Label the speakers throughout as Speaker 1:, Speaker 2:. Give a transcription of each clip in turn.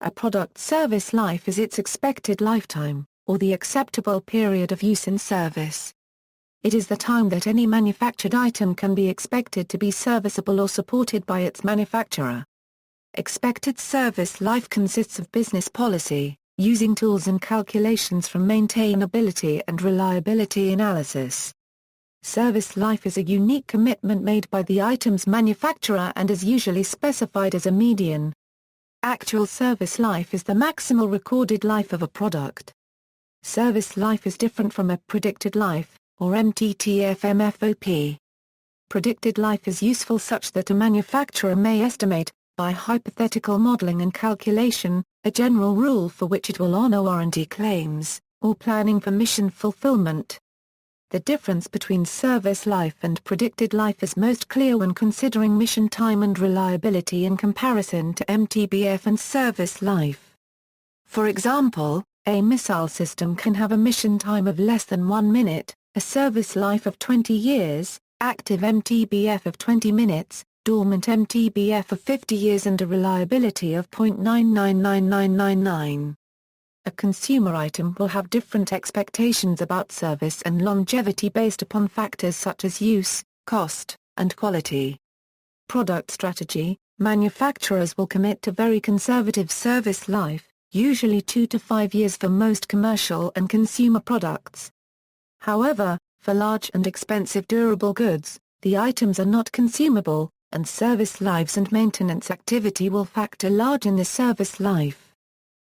Speaker 1: A product's service life is its expected lifetime, or the acceptable period of use in service. It is the time that any manufactured item can be expected to be serviceable or supported by its manufacturer. Expected service life consists of business policy, using tools and calculations from maintainability and reliability analysis. Service life is a unique commitment made by the item's manufacturer and is usually specified as a median. Actual service life is the maximal recorded life of a product. Service life is different from a predicted life, or MTTF-MFOP. Predicted life is useful such that a manufacturer may estimate, by hypothetical modeling and calculation, a general rule for which it will honor warranty claims, or planning for mission fulfillment. The difference between service life and predicted life is most clear when considering mission time and reliability in comparison to MTBF and service life. For example, a missile system can have a mission time of less than 1 minute, a service life of 20 years, active MTBF of 20 minutes, dormant MTBF of 50 years and a reliability of 0.999999. A consumer item will have different expectations about service and longevity based upon factors such as use, cost, and quality. Product strategy: manufacturers will commit to very conservative service life, usually 2 to 5 years for most commercial and consumer products. However, for large and expensive durable goods, the items are not consumable, and service lives and maintenance activity will factor large in the service life.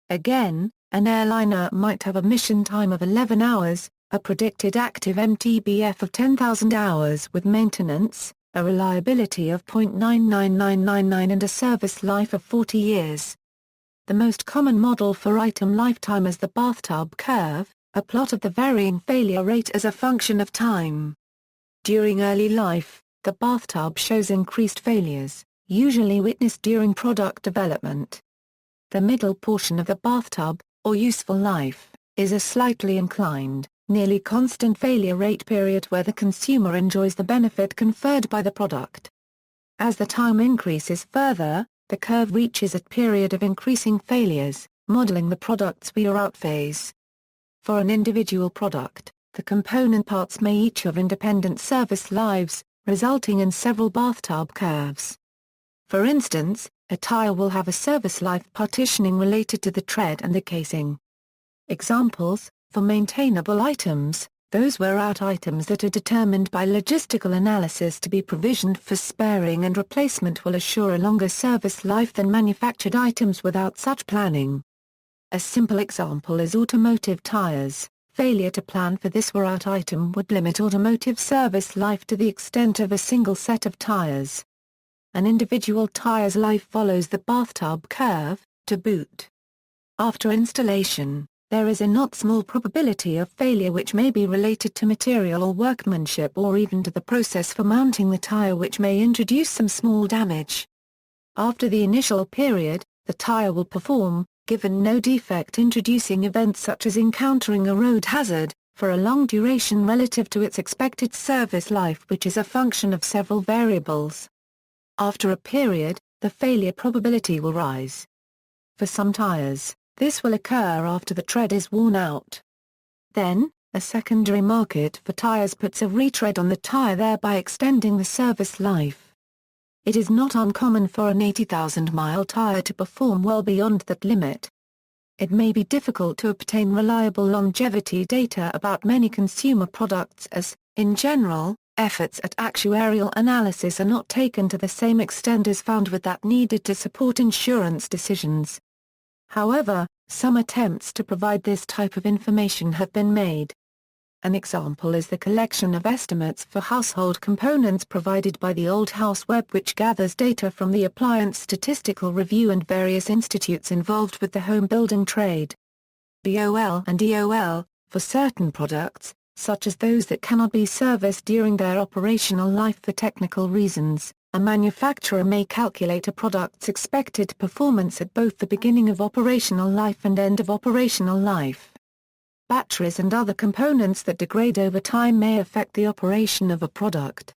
Speaker 1: Again, an airliner might have a mission time of 11 hours, a predicted active MTBF of 10,000 hours with maintenance, a reliability of 0.99999 and a service life of 40 years. The most common model for item lifetime is the bathtub curve, a plot of the varying failure rate as a function of time. During early life, the bathtub shows increased failures, usually witnessed during product development. The middle portion of the bathtub, or useful life, is a slightly inclined, nearly constant failure rate period where the consumer enjoys the benefit conferred by the product. As the time increases further, the curve reaches a period of increasing failures, modeling the product's wear-out phase. For an individual product, the component parts may each have independent service lives, resulting in several bathtub curves. For instance, a tire will have a service life partitioning related to the tread and the casing. Examples: for maintainable items, those wear-out items that are determined by logistical analysis to be provisioned for sparing and replacement will assure a longer service life than manufactured items without such planning. A simple example is automotive tires. Failure to plan for this wear-out item would limit automotive service life to the extent of a single set of tires. An individual tire's life follows the bathtub curve, to boot. After installation, there is a not small probability of failure which may be related to material or workmanship or even to the process for mounting the tire, which may introduce some small damage. After the initial period, the tire will perform, given no defect, introducing events such as encountering a road hazard, for a long duration relative to its expected service life, which is a function of several variables. After a period, the failure probability will rise. For some tires, this will occur after the tread is worn out. Then, a secondary market for tires puts a retread on the tire, thereby extending the service life. It is not uncommon for an 80,000-mile tire to perform well beyond that limit. It may be difficult to obtain reliable longevity data about many consumer products as, in general, efforts at actuarial analysis are not taken to the same extent as found with that needed to support insurance decisions. However, some attempts to provide this type of information have been made. An example is the collection of estimates for household components provided by the Old House Web, which gathers data from the Appliance Statistical Review and various institutes involved with the home building trade. BOL and EOL, for certain products, such as those that cannot be serviced during their operational life for technical reasons, a manufacturer may calculate a product's expected performance at both the beginning of operational life and end of operational life. Batteries and other components that degrade over time may affect the operation of a product.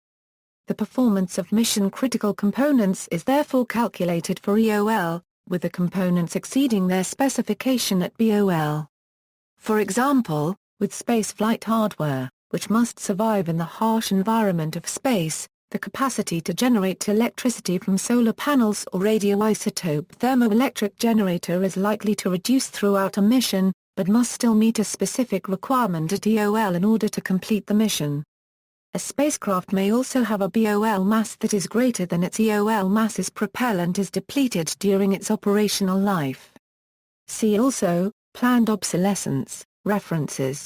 Speaker 1: The performance of mission-critical components is therefore calculated for EOL, with the components exceeding their specification at BOL. For example, with spaceflight hardware, which must survive in the harsh environment of space, the capacity to generate electricity from solar panels or radioisotope thermoelectric generator is likely to reduce throughout a mission, but must still meet a specific requirement at EOL in order to complete the mission. A spacecraft may also have a BOL mass that is greater than its EOL mass as propellant is depleted during its operational life. See also, planned obsolescence, references.